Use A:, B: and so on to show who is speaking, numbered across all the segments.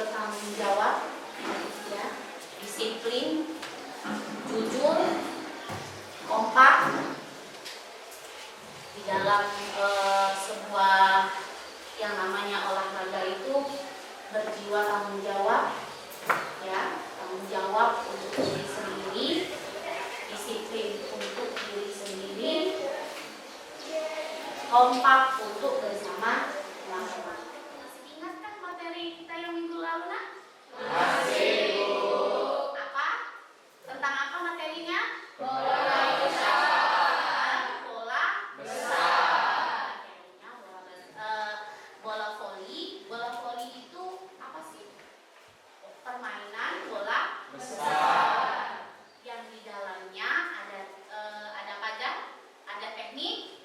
A: bertanggung jawab, ya, disiplin, jujur, kompak di dalam sebuah yang namanya olahraga itu berjiwa tanggung jawab, ya, tanggung jawab untuk diri sendiri, disiplin untuk diri sendiri, kompak untuk bersama teman-teman. Masih ingat kan materi kita yang minggu lalu, nak?
B: Masih, Bu.
A: Apa? Tentang apa materinya?
B: Bola besar.
A: Bola
B: Besar.
A: Kayaknya bola voli. Bola voli itu apa sih? Permainan bola
B: Besar.
A: yang di dalamnya ada apa aja? Ada teknik,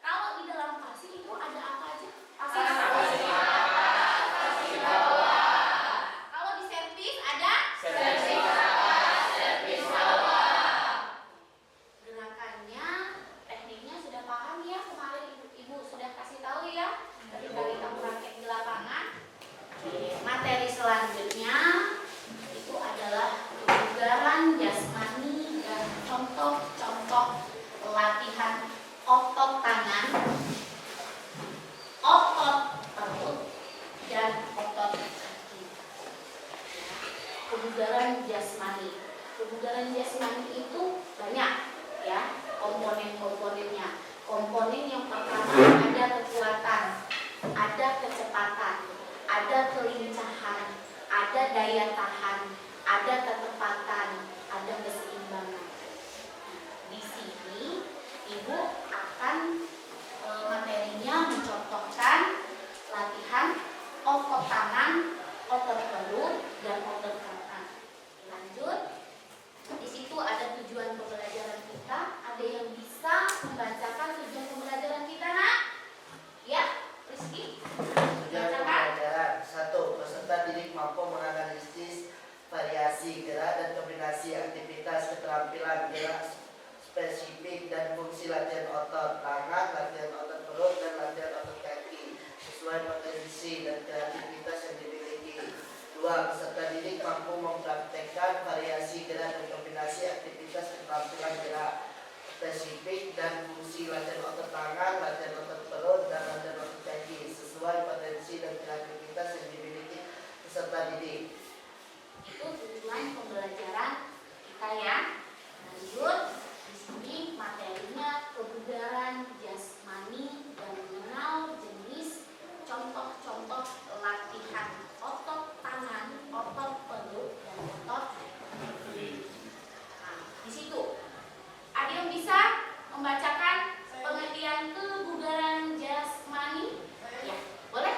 A: kalau di dalam pasir itu ada apa aja? Pasir. Kalau di servis ada gerakannya, tekniknya sudah paham ya, kemarin ibu sudah kasih tahu ya ketika kita praktek di lapangan. Materi selanjutnya itu adalah kebugaran jasmani dan contoh-contoh latihan otot tangan, otot perut, dan otot kaki. Kebugaran jasmani. Kebugaran jasmani itu banyak, ya, komponen-komponennya. Komponen yang pertama ada kekuatan, ada kecepatan, ada kelincahan, ada daya tahan, ada ketepatan, ada keseimbangan. Di sini ibu akan materinya mencontohkan latihan otot tangan, otot perut, dan otot kaki. Lanjut. Di situ ada tujuan pembelajaran kita. Ada yang bisa membacakan tujuan pembelajaran kita, nak? Ya, Rizky.
C: Tujuan pembelajaran 1. Peserta didik mampu menganalisis variasi gerak dan kombinasi aktivitas keterampilan gerak spesifik dan fungsi latihan otot tangan, latihan otot perut, dan latihan otot kaki sesuai potensi dan kreativitas yang dimiliki. 2. Peserta didik mampu mempraktekkan variasi gerak dan kombinasi aktivitas keterampilan gerak spesifik dan fungsi latihan otot tangan, latihan otot perut, dan latihan otot kaki sesuai potensi dan kreativitas yang dimiliki peserta didik.
A: Itu tujuan pembelajaran kita, ya. Lanjut. Di sini materinya kebugaran jasmani dan mengenal jenis contoh-contoh latihan otot tangan, otot perut, dan otot kaki. Nah, di situ ada yang bisa membacakan pengertian kebugaran jasmani? Ya, boleh?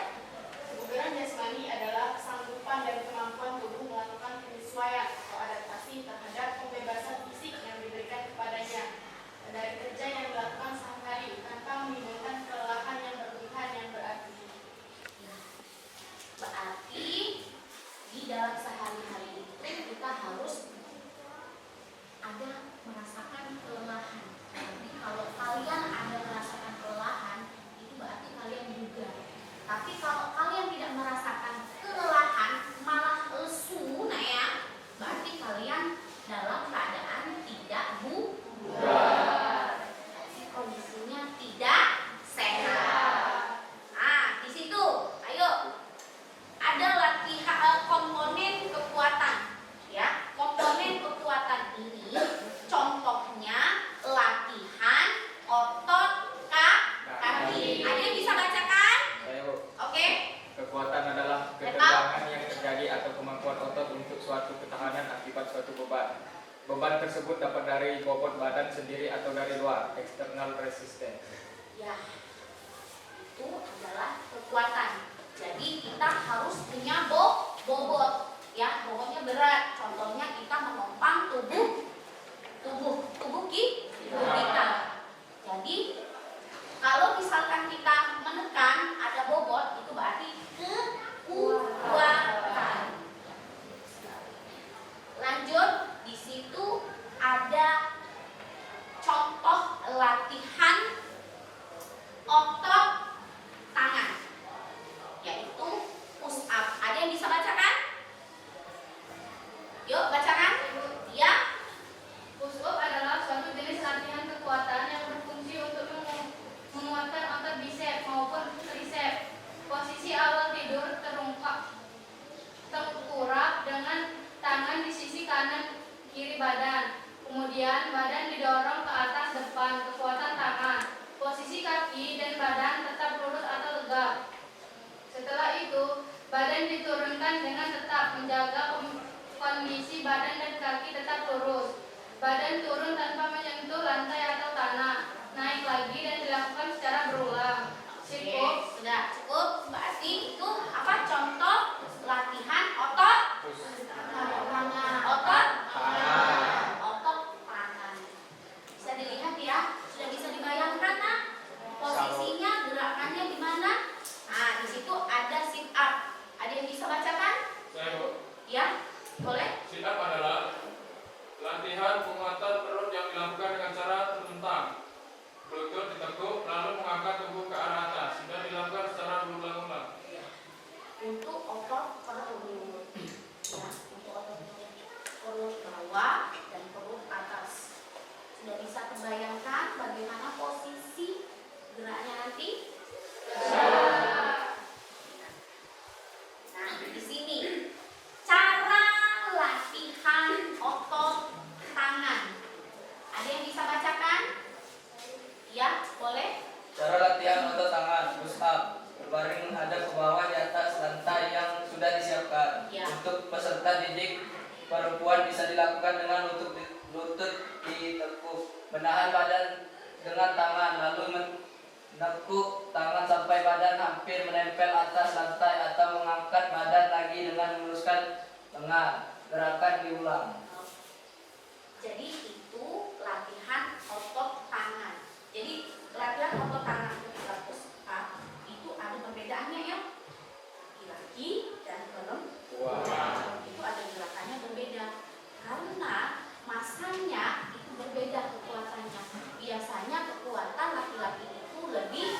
D: Kebugaran jasmani adalah kesanggupan dan kemampuan tubuh melakukan penyesuaian atau adaptasi terhadap pembebasan fisik yang diberikan kepadanya dari kerja yang dilakukan sehari-hari tanpa menimbulkan kelelahan yang berlebihan yang berarti.
A: Berarti di dalam sehari-hari itu kita harus ada merasakan kelelahan. Jadi kalau kalian ada merasakan kelelahan, itu berarti kalian juga. Tapi kalau kalian tidak merasakan kelelahan, malah lesu, nah ya, berarti kalian dalam keadaan tidak bugar. Jadi kondisinya tidak sehat. Nah, di situ, ayo. Ada latihan komponen kekuatan, ya. Komponen kekuatan ini contohnya latihan otot kaki. Ada yang bisa bacakan?
B: Ayo.
A: Oke.
B: Kekuatan adalah ketegangan yang terjadi atau kemampuan otot untuk suatu ketahanan akibat suatu beban. Beban tersebut dapat dari bobot badan sendiri atau dari luar, external resistance.
A: Ya, itu adalah kekuatan. Jadi kita harus punya bobot, ya, bobotnya berat. Contohnya kita menopang tubuh kita. Jadi kalau misalkan kita menekan ada bobot, itu berarti kekuatan. Lanjut, di situ ada contoh latihan latihan otot tangan, yaitu push up. Ada yang bisa bacakan? Yuk bacakan. Ya.
D: Push up adalah suatu jenis latihan kekuatan yang berfungsi untuk menguatkan otot bicep maupun tricep. Posisi awal tidur tengkurap dengan tangan di sisi kanan kiri badan. Kemudian badan didorong ke atas depan, kekuatan tangan. Posisi kaki dan badan tetap lurus atau tegak. Setelah itu, badan diturunkan dengan tetap menjaga kondisi badan dan kaki tetap lurus. Badan turun tanpa menyentuh lantai atau tanah. Naik lagi dan dilakukan secara berulang. Cukup.
A: Sudah cukup. Berarti itu apa? Contoh latihan otot
D: Tangan.
A: otot
B: Tangan.
A: otot tangan. Bisa dilihat ya, sudah bisa dibayangkan nah posisinya, gerakannya di mana? Nah, di situ ada sit up. Ada yang bisa bacakan?
E: Saya Bu.
A: Ya, boleh.
E: Sit up adalah latihan penguatan perut yang dilakukan dengan cara terlentang. Lutut ditekuk lalu mengangkat tubuh ke arah atas. Sudah dilakukan secara berulang-ulang.
A: Untuk otot perut, ya, untuk otot perut bawah dan perut atas. Sudah bisa terbayangkan bagaimana posisi geraknya nanti? Nah, di sini cara latihan otot tangan. Ada yang bisa bacakan? Ya, boleh.
F: Cara latihan otot tangan, push up, berbaring menghadap ke bawah di atas lantai yang sudah disiapkan.
A: Ya.
F: Untuk peserta didik perempuan bisa dilakukan dengan lutut ditekuk, menahan badan dengan tangan, lalu menekuk tangan sampai badan hampir menempel atas lantai atau mengangkat badan lagi dengan meluruskan lengan. Gerakan diulang.
A: Jadi itu latihan otot tangan. Jadi latihan otot tangan ketika push up itu ada perbedaannya ya. Laki-laki dan perempuan itu ada gerakannya berbeda karena masanya itu berbeda kekuatannya. Biasanya kekuatan laki-laki itu lebih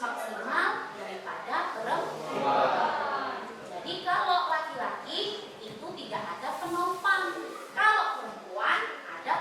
A: maksimal daripada perempuan. Jadi kalau laki-laki itu tidak ada penopang, kalau perempuan ada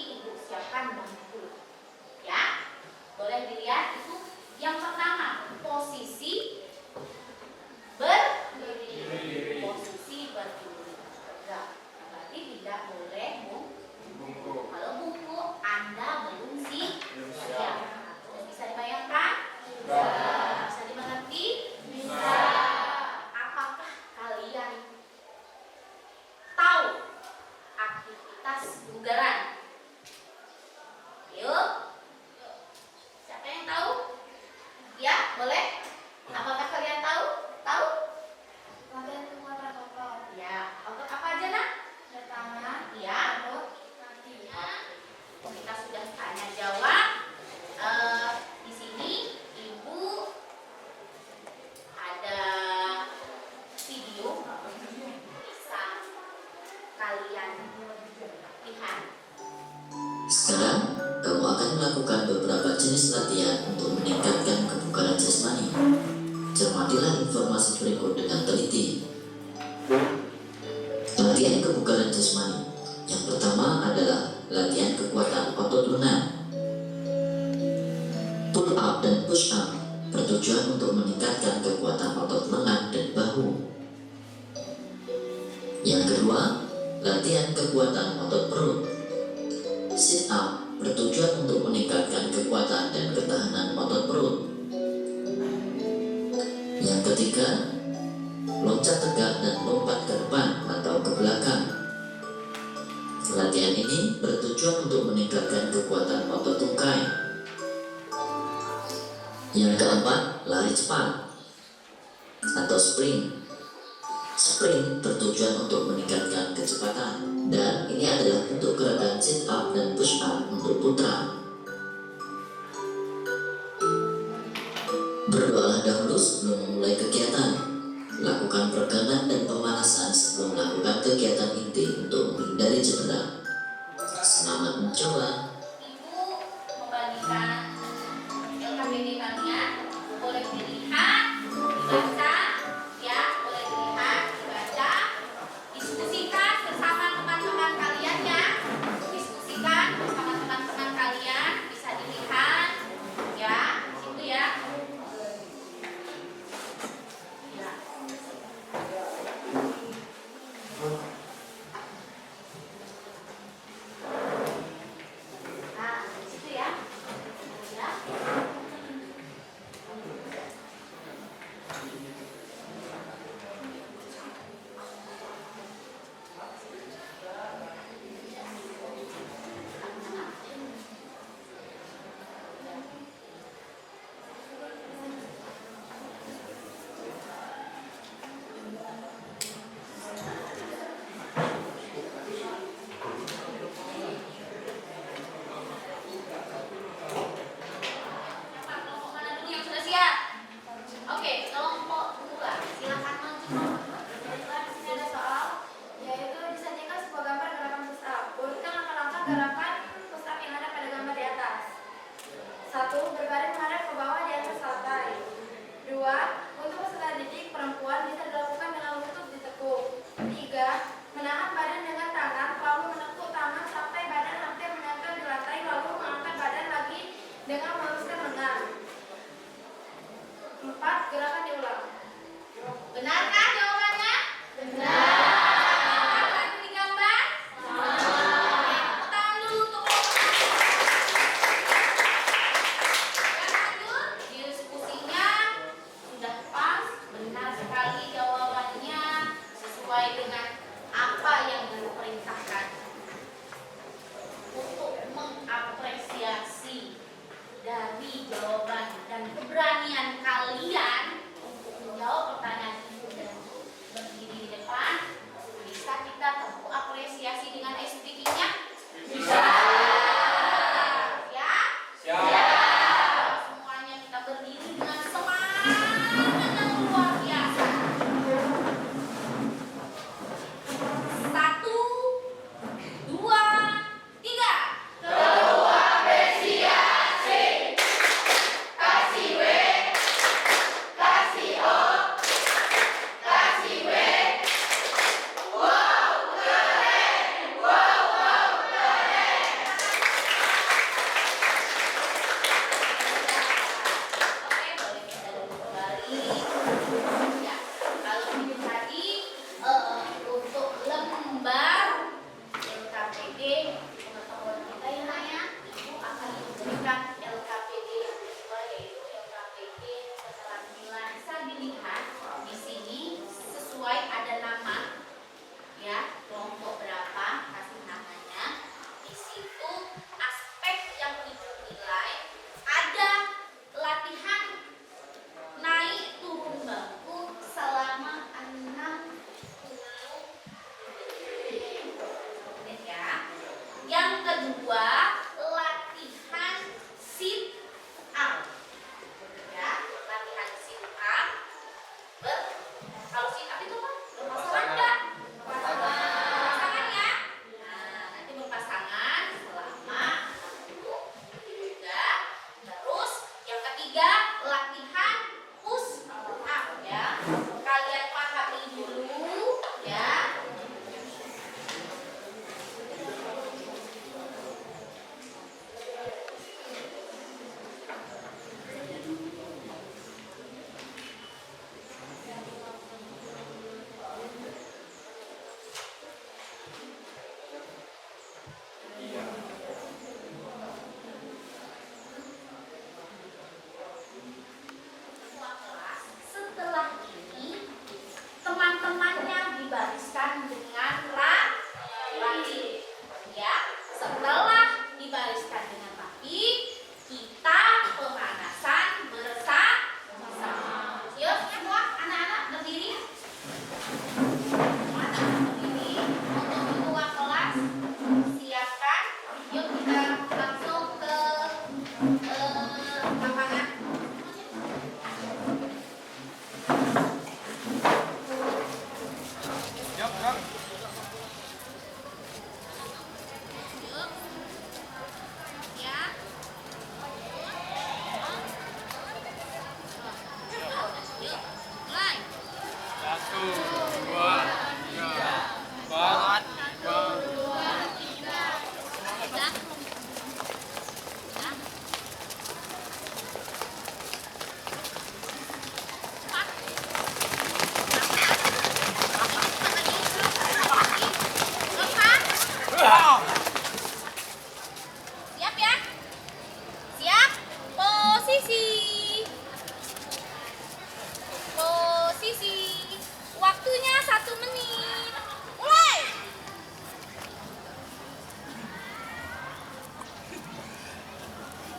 A: Ibu siapkan bangku. Ya, boleh dilihat itu yang pertama posisi berdiri. Posisi berdiri. Tegak. Berarti tidak boleh
B: bungkuk.
A: kalau bungkuk Anda belum siap.
B: Belum siap.
A: Bisa dibayangkan?
B: Bisa.
A: Bisa dimengerti?
D: Bisa.
A: Apakah kalian tahu aktivitas bugaran? Yuk. Siapa yang tahu? Ya, boleh? Apakah kalian tahu? Tahu?
D: Latihan kekuatan otot.
A: Ya, otot apa aja nak?
D: Tangan,
A: Ya.
D: perut, kaki.
A: Kita sudah tanya jawab. Di sini ibu ada video bisa kalian lihat.
G: Sekarang, kamu akan melakukan beberapa jenis latihan untuk meningkatkan kebugaran jasmani. Cermatilah informasi berikut dengan teliti. Latihan kebugaran jasmani. Yang pertama adalah latihan kekuatan otot lengan. Pull up dan push up bertujuan untuk meningkatkan kekuatan otot lengan dan bahu. Yang kedua, latihan kekuatan otot perut. Sit up bertujuan untuk meningkatkan kekuatan dan ketahanan otot perut. Yang ketiga, loncat tegak dan lompat ke depan atau ke belakang. Latihan ini bertujuan untuk meningkatkan kekuatan otot tungkai. Yang keempat, lari cepat atau sprint. Sprint bertujuan untuk meningkatkan kecepatan, dan ini adalah bentuk gerakan sit up dan push up untuk putra. Berdoalah dahulu sebelum memulai kegiatan. Lakukan peregangan dan pemanasan sebelum melakukan kegiatan inti untuk menghindari cedera. Selamat mencoba.
A: Ibu membagikan LKPD kalian, boleh dilihat, dibaca, ya, boleh dilihat, dibaca, diskusikan bersama teman-teman kalian ya, diskusikan bersama teman-teman kalian, bisa dilihat, ya, situ ya. Ya. Nah, di situ ya. Ya. Kelompok mana dulu yang sudah siap? Oke, kelompok dua. Silakan maju.
D: Baiklah, di sini ada soal, yaitu disajikan sebuah gambar gerakan push up. Urutkan langkah-langkah gerakan push up yang ada pada gambar di atas. 1. Berbaring menghadap ke bawah di atas lantai. 2. Untuk peserta didik perempuan bisa dilakukan dengan lutut ditekuk. 3. Menahan badan dengan tangan, lalu menekuk tangan sampai badan hampir menempel di lantai, lalu mengangkat badan lagi dengan meluruskan lengan. 4. Gerakan diulang.
A: Benarkah jawabannya?
D: Benar.
A: Apa yang digambar? Tepuk tangan dulu untuk kelompok satu. Yang program LKPD yang kedua yaitu LKPD keterampilan. Bisa dilihat di sini sesuai ada nama ya, kelompok berapa, kasih namanya. Di situ aspek yang dinilai ada latihan naik turun bangku selama 60 menit ya. Yang kedua, latihan sit up. Ya, latihan sit up. Kalau sit up itu apa? Berpasangan enggak? Berpasangan ya. Nah, nanti berpasangan selama 60 juga. Terus yang ketiga, latihan push up ya. Kalian pahami dulu ya. Semua kelas setelah ini teman-temannya dibariskan dengan rapi ya. Setelah dibariskan dengan rapi, kita pemanasan bersama. Yuk semua anak-anak berdiri. Semua anak-anak berdiri untuk ketua kelas siapkan. Yuk kita langsung ke lapangan. Ya. Yuk, mulai.
E: 1, 2, 3, 4, 5.
A: Udah. Udah. Cepat. Siap ya? Siap? Posisi. Posisi. Waktunya 1 menit. Mulai.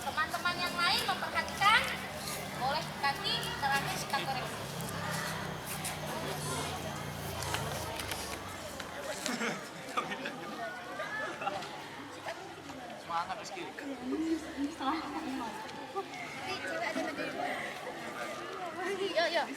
A: Teman-teman yang lain memperhatikan. Boleh nanti terakhir kita koreksi. Yuk, yuk.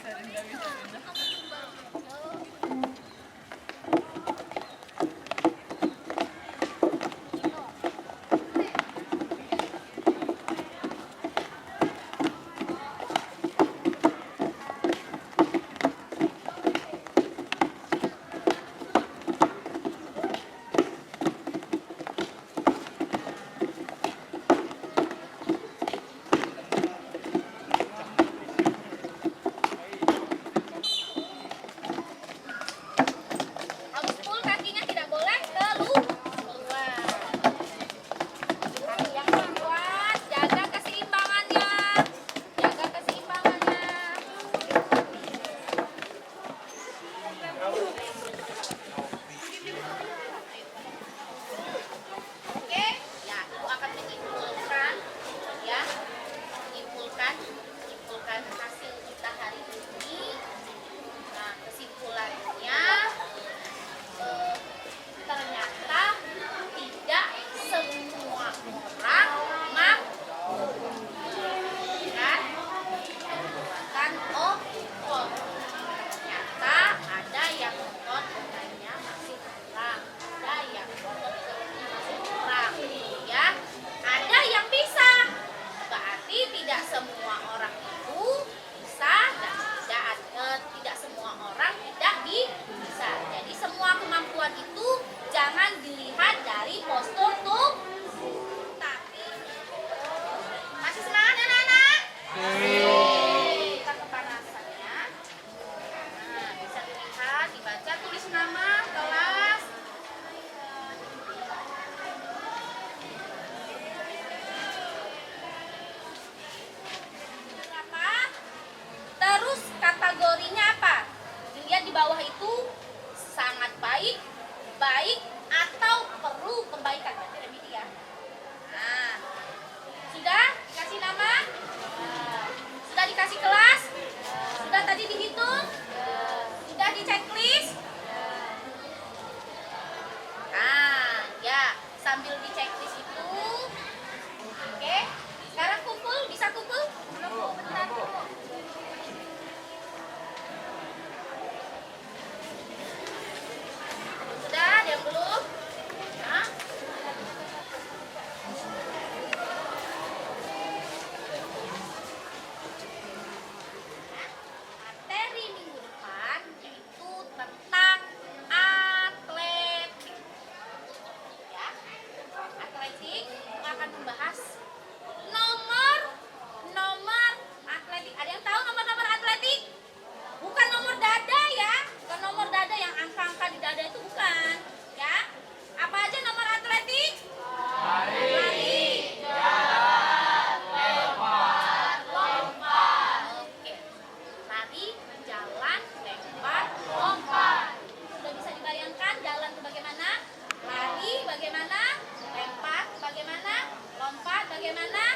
A: bagaimana?